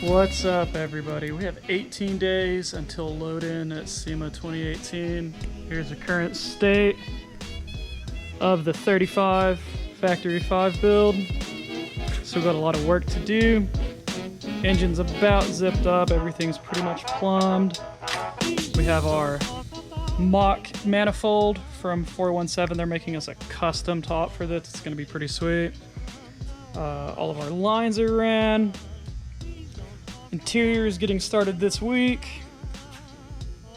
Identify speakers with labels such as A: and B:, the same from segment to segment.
A: What's up, everybody? We have 18 days until load-in at SEMA 2018. Here's the current state of the 35 Factory 5 build. Still got a lot of work to do. Engine's about zipped up, everything's pretty much plumbed. We have our mock manifold from 417. They're making us a custom top for this. It's gonna be pretty sweet. All of our lines are ran. Interior is getting started this week.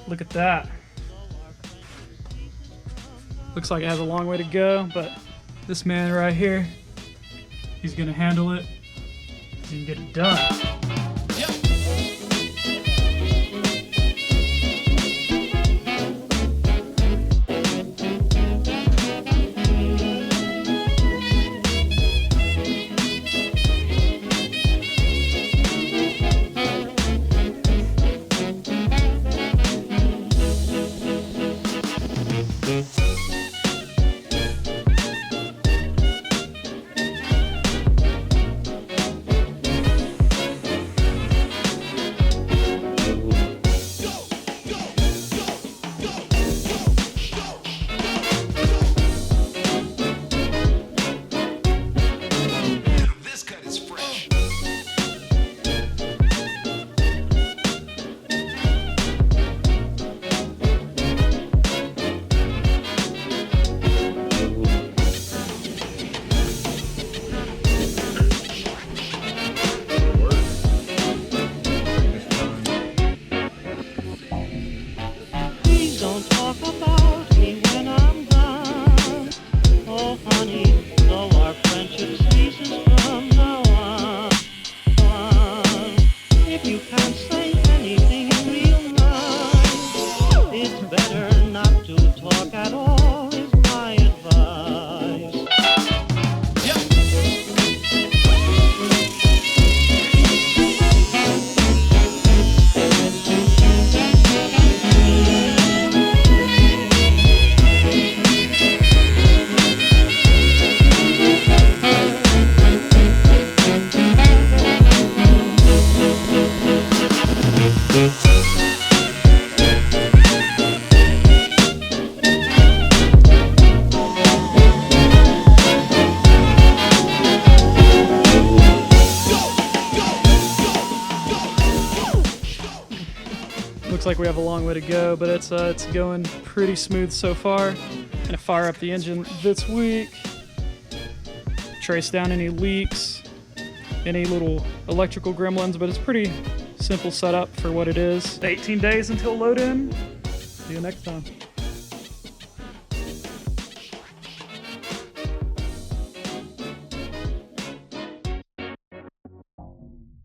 A: Look at that. Looks like it has a long way to go, but this man right here, he's gonna handle it. He's gonna get it done. Looks like we have a long way to go, but it's going pretty smooth so far. Gonna fire up the engine this week, trace down any leaks, any little electrical gremlins, but it's pretty simple setup for what it is. 18 days until load in. See you next time.